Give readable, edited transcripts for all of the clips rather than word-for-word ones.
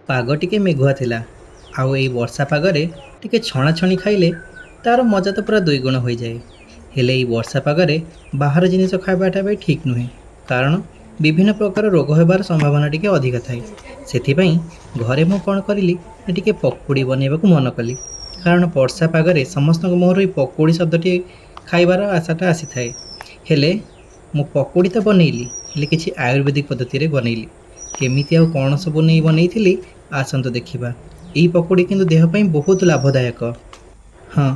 पाग टिके मेघुआ थिला आउ एई वर्षा पागरे टिके छणाछणी खाइले तार मजा तो पूरा दुई गुण हो जाए। हेले एई वर्षा पागरे बाहर जिनिस खाइबाटा भी ठीक नुहे, कारण विभिन्न प्रकार रोग होबार संभावना टिके अधिक थाए। सेथिपाई घरे मु कौन करिली ना टिके पकुड़ी बनैबाकू मन कली, कारण वर्षा पागरे समस्त मुहर ई पकुड़ी शब्दटी खाइबार आशाटा आसी थाए। हेले मु पकुड़ी तो बनैली, हेले किछि आयुर्वेदिक पद्धति रे बनैली। केमिति आउ कौन सब नहीं बनैथिली आसंतु देखिबा। एई पकुड़ी किंतु देह पई बहुत लाभदायक। हाँ,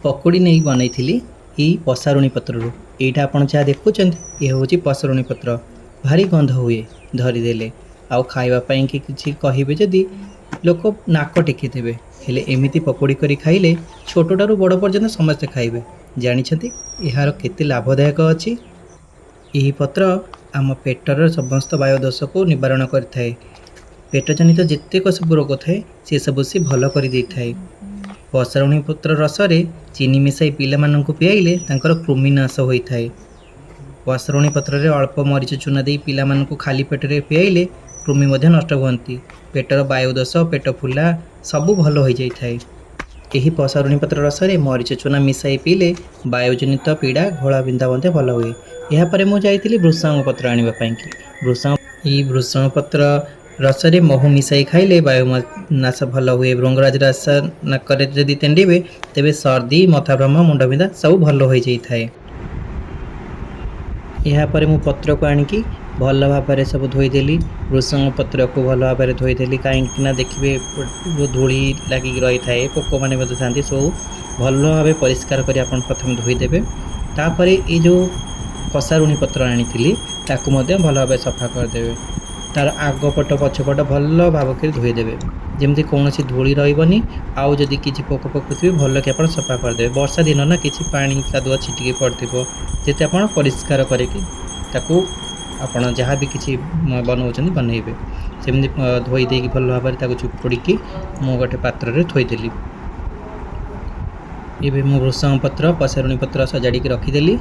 पकुड़ी नहीं बनैथिली एई पसारुणी पत्ररू। एइटा आपण जा देखुचंत ए होची पसारुणी पत्र। भारी गंध हुए धरिदेले, आउ खाइबा पई कि किछि कहिबे जदि लोक नाक टेकी देबे। हेले एमिति पकुड़ी करी खाइले छोटटारू बड़ पर्यंत समस्ते खाइबे। जानिछंती एहार केते लाभदायक अछि। ଏହି ପତ୍ର ଆମ ପେଟର ସମସ୍ତ ବାୟୁଦୋଷକୁ ନିବାରଣ କରିଥାଏ। ପେଟ ଜନିତ ଯେତେକ ସବୁ ରୋଗ ଥାଏ ସେସବୁ ସେ ଭଲ କରିଦେଇଥାଏ। ପସାରୁଣୀ ପତ୍ର ରସରେ ଚିନି ମିଶାଇ ପିଲାମାନଙ୍କୁ ପିଆଇଲେ ତାଙ୍କର କୃମି ନାଶ ହୋଇଥାଏ। ପସାରୁଣୀ ପତ୍ରରେ ଅଳ୍ପ ମରିଚ ଚୂନା ଦେଇ ପିଲାମାନଙ୍କୁ ଖାଲି ପେଟରେ ପିଆଇଲେ କୃମି ମଧ୍ୟ ନଷ୍ଟ ହୁଅନ୍ତି। ପେଟର ବାୟୁଦୋଷ, ପେଟ ଫୁଲା ସବୁ ଭଲ ହୋଇଯାଇଥାଏ। ଏହି ପସାରୁଣୀ ପତ୍ର ରସରେ ମରିଚ ଚୂନା ମିଶାଇ ପିଇଲେ ବାୟୁଜନିତ ପୀଡ଼ା, ଘୋଳା ବିନ୍ଧା ମଧ୍ୟ ଭଲ ହୁଏ। ଏହାପରେ ମୁଁ ଯାଇଥିଲି ଭୃଷଙ୍ଗ ପତ୍ର ଆଣିବା ପାଇଁକି। ଭୃଷଙ୍ଗ ପତ୍ର ରସରେ ମହୁ ମିଶାଇ ଖାଇଲେ ବାୟୁନାଶ ଭଲ ହୁଏ। ଭୃଙ୍ଗରାଜ ରସ ନାକରେ ଯଦି ତେଣ୍ଡିବେ ତେବେ ସର୍ଦ୍ଦି, ମଥାଭ୍ରମ, ମୁଣ୍ଡବିନ୍ଧା ସବୁ ଭଲ ହୋଇଯାଇଥାଏ। ଏହାପରେ ମୁଁ ପତ୍ରକୁ ଆଣିକି ଭଲ ଭାବରେ ସବୁ ଧୋଇଦେଲି। ଭୃଷଙ୍ଗ ପତ୍ରକୁ ଭଲ ଭାବରେ ଧୋଇଦେଲି, କାହିଁକିନା ଦେଖିବେ ଧୂଳି ଲାଗିକି ରହିଥାଏ, ପୋକମାନେ ମଧ୍ୟ ଥାନ୍ତି। ସବୁ ଭଲ ଭାବେ ପରିଷ୍କାର କରି ଆପଣ ପ୍ରଥମେ ଧୋଇଦେବେ। ତାପରେ ଏ ଯେଉଁ ପସାରୁଣୀ ପତ୍ର ଆଣିଥିଲି ତାକୁ ମଧ୍ୟ ଭଲ ଭାବେ ସଫା କରିଦେବେ। ତାର ଆଗପଟ ପଛପଟ ଭଲ ଭାବରେ ଧୋଇଦେବେ, ଯେମିତି କୌଣସି ଧୂଳି ରହିବନି। ଆଉ ଯଦି କିଛି ପୋକ ଥିବେ ଭଲକି ଆପଣ ସଫା କରିଦେବେ। ବର୍ଷା ଦିନ ନା, କିଛି ପାଣି କାଦୁଅ ଛିଟିକି ପଡ଼ିଥିବ, ଯେତେ ଆପଣ ପରିଷ୍କାର କରିକି ତାକୁ ଆପଣ ଯାହା ବି କିଛି ବନାଉଛନ୍ତି ବନେଇବେ। ସେମିତି ଧୋଇ ଦେଇକି ଭଲ ଭାବରେ ତାକୁ ଚୁପୁଡ଼ିକି ମୁଁ ଗୋଟେ ପାତ୍ରରେ ଥୋଇଦେଲି। ଏବେ ମୁଁ ଭୃଷଙ୍ଗ ପତ୍ର, ପସାରୁଣୀ ପତ୍ର ସଜାଡ଼ିକି ରଖିଦେଲି।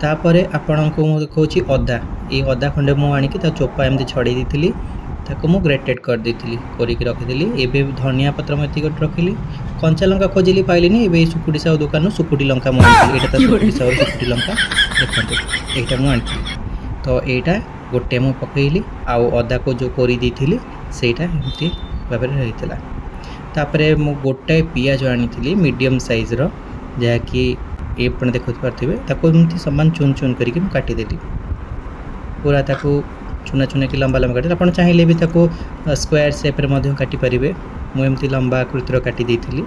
ତାପରେ ଆପଣଙ୍କୁ ମୁଁ ଦେଖାଉଛି ଅଦା। ଏଇ ଅଦା ଖଣ୍ଡେ ମୁଁ ଆଣିକି ତା ଚୋପା ଏମିତି ଛଡ଼େଇ ଦେଇଥିଲି, ତାକୁ ମୁଁ ଗ୍ରେଟେଡ୍ କରିଦେଇଥିଲି, କରିକି ରଖିଦେଲି। ଏବେ ଧନିଆ ପତ୍ର ମୁଁ ଏତିକି ରଖିଲି। କଞ୍ଚା ଲଙ୍କା ଖୋଜିଲି ପାଇଲିନି। ଏବେ ଏଇ ସୁକୁଟି ସାହୁ ଦୋକାନରୁ ସୁକୁଟି ଲଙ୍କା ମୁଁ ଆଣିଥିଲି। ଏଇଟା ତ ସୁକୁଟି ସାହୁର ସୁକୁଟି ଲଙ୍କା, ଦେଖନ୍ତୁ ଏଇଟା ମୁଁ ଆଣିଥିଲି। ତ ଏଇଟା ଗୋଟେ ମୁଁ ପକାଇଲି, ଆଉ ଅଦାକୁ ଯେଉଁ କୋରି ଦେଇଥିଲି ସେଇଟା ଏମିତି ଭାବରେ ରହିଥିଲା। ତାପରେ ମୁଁ ଗୋଟାଏ ପିଆଜ ଆଣିଥିଲି ମିଡ଼ିୟମ୍ ସାଇଜ୍ର, ଯାହାକି ଆପଣ ଦେଖିପାରୁଥିବେ। ତାକୁ ଏମିତି ସମାନ ଚୁନ୍ ଚୁନ୍ କରିକି ମୁଁ କାଟିଦେଲି। ପୁରା ତାକୁ ଚୁନା ଚୁନା କି ଲମ୍ବା ଲମ୍ବା କାଟିଦେଲି। ଆପଣ ଚାହିଁଲେ ବି ତାକୁ ସ୍କୋୟାର ସେପ୍ରେ ମଧ୍ୟ କାଟିପାରିବେ। ମୁଁ ଏମିତି ଲମ୍ବା ଆକୃତିର କାଟି ଦେଇଥିଲି।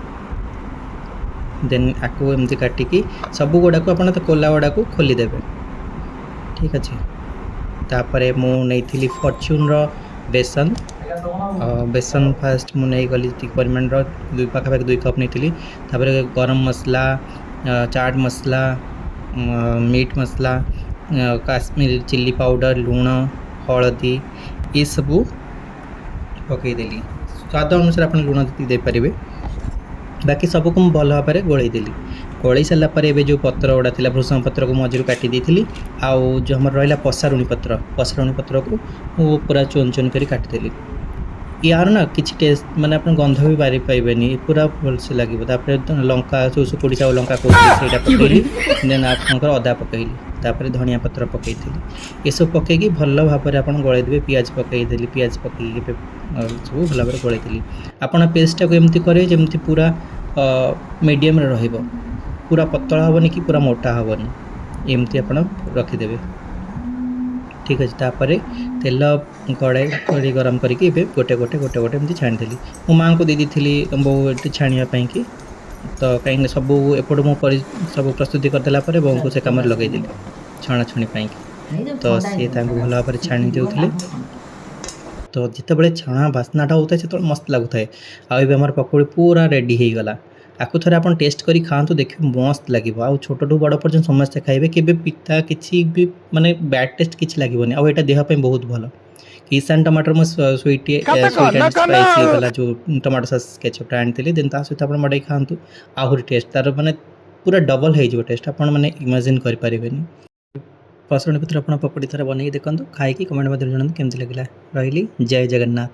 ଦେନ୍ ଆକୁ ଏମିତି କାଟିକି ସବୁ ଗୁଡ଼ାକୁ ଆପଣ ତ କୋଲା ଗୁଡ଼ାକୁ ଖୋଲିଦେବେ, ଠିକ୍ ଅଛି। ତାପରେ ମୁଁ ନେଇଥିଲି ଫର୍ଚ୍ୟୁନ୍ର ବେସନ। ବେସନ ଫାଷ୍ଟ ମୁଁ ନେଇଗଲି ଯେତିକି ପରିମାଣର, ପାଖାପାଖି 2 କପ୍ ନେଇଥିଲି। ତାପରେ ଗରମ ମସଲା, ଚାଟ୍ ମସଲା, ମିଟ୍ ମସଲା, କାଶ୍ମୀରୀ ଚିଲ୍ଲି ପାଉଡ଼ର, ଲୁଣ, ହଳଦୀ ଏସବୁ ପକାଇଦେଲି। ସ୍ୱାଦ ଅନୁସାରେ ଆପଣ ଲୁଣ ଯେତିକି ଦେଇପାରିବେ। ବାକି ସବୁକୁ ମୁଁ ଭଲ ଭାବରେ ଗୋଳେଇଦେଲି। ଗୋଳେଇ ସାରିଲା ପରେ ଏବେ ଯେଉଁ ପତ୍ର ଗୁଡ଼ା ଥିଲା, ଭୃଷଙ୍ଗ ପତ୍ରକୁ ମଝିରୁ କାଟି ଦେଇଥିଲି। ଆଉ ଯେଉଁ ଆମର ରହିଲା ପସାରୁଣୀ ପତ୍ରକୁ ମୁଁ ପୁରା ଚୁନ୍ ଚୁନ୍ କରି କାଟିଦେଲି। ୟାର ନା କିଛି ଟେଷ୍ଟ ମାନେ ଆପଣ ଗନ୍ଧ ବି ବାରି ପାଇବେନି, ପୁରା ଭଲସେ ଲାଗିବ। ତାପରେ ଲଙ୍କା, ସୁକୁଟି ସାହୁ ଲଙ୍କା କହୁଥିଲି ସେଇଟା ପକାଇଲି। ଦେନ୍ ଆପଣଙ୍କର ଅଦା ପକାଇଲି, ତାପରେ ଧନିଆ ପତ୍ର ପକାଇଥିଲି। ଏସବୁ ପକାଇକି ଭଲ ଭାବରେ ଆପଣ ଗୋଳେଇଦେବେ। ପିଆଜ ପକାଇଦେଲି, ପିଆଜ ପକାଇକି ସବୁ ଭଲ ଭାବରେ ଗୋଳେଇଦେଲି। ଆପଣ ପେଷ୍ଟଟାକୁ ଏମିତି କରିବେ ଯେମିତି ପୁରା ମିଡ଼ିୟମ୍ରେ ରହିବ, ପୁରା ପତଳା ହେବନି କି ପୁରା ମୋଟା ହେବନି, ଏମିତି ଆପଣ ରଖିଦେବେ, ଠିକ୍ ଅଛି। ତାପରେ ତେଲ କଡ଼େଇ ଗରମ କରିକି ଏବେ ଗୋଟେ ଏମିତି ଛାଣିଦେଲି। ମୋ ମାଆଙ୍କୁ ଦେଇଥିଲି ବୋଉ ଏଠି ଛାଣିବା ପାଇଁକି। ତ କାହିଁକିନା ସବୁ ଏପଟୁ ମୁଁ ସବୁ ପ୍ରସ୍ତୁତି କରିଦେଲା ପରେ ବୋଉଙ୍କୁ ସେ କାମରେ ଲଗାଇଦେଲି ଛଣାଛଣି ପାଇଁକି। ତ ସିଏ ତାଙ୍କୁ ଭଲ ଭାବରେ ଛାଣି ଦେଉଥିଲେ। ତ ଯେତେବେଳେ ଛଣା ବାସ୍ନାଟା ହେଉଥାଏ ସେତେବେଳେ ମସ୍ତ ଲାଗୁଥାଏ। ଆଉ ଏବେ ଆମର ପକୁଡ଼ି ପୁରା ରେଡ଼ି ହୋଇଗଲା। ଆକୁ ଥରେ ଆପଣ ଟେଷ୍ଟ କରି ଖାଆନ୍ତୁ, ଦେଖିବେ ମସ୍ତ ଲାଗିବ। ଆଉ ଛୋଟଠୁ ବଡ଼ ପର୍ଯ୍ୟନ୍ତ ସମସ୍ତେ ଖାଇବେ, କେବେ ପିତା କିଛି ବି ମାନେ ବ୍ୟାଡ୍ ଟେଷ୍ଟ କିଛି ଲାଗିବନି। ଆଉ ଏଇଟା ଦେହ ପାଇଁ ବହୁତ ଭଲ। କିଷାନ ଟମାଟର ମୁଁ ସୁଇଟ୍ ଆଣ୍ଡ ସ୍ପାଇସି ବାଲା ଯେଉଁ ଟମାଟୋ ସସ୍ କେଚପ୍ଟା ଆଣିଥିଲି। ଦେନ୍ ତା ସହିତ ଆପଣ ମଡ଼େଇ ଖାଆନ୍ତୁ, ଆହୁରି ଟେଷ୍ଟ ତା'ର ମାନେ ପୁରା ଡବଲ୍ ହେଇଯିବ ଟେଷ୍ଟ, ଆପଣ ମାନେ ଇମାଜିନ୍ କରିପାରିବେନି। ପସାରୁଣୀ ପତ୍ର ଆପଣ ପକୁଡ଼ି ଥରେ ବନେଇକି ଦେଖନ୍ତୁ, ଖାଇକି କମେଣ୍ଟ ମଧ୍ୟରେ ଜଣାନ୍ତୁ କେମିତି ଲାଗିଲା। ରହିଲି, ଜୟ ଜଗନ୍ନାଥ।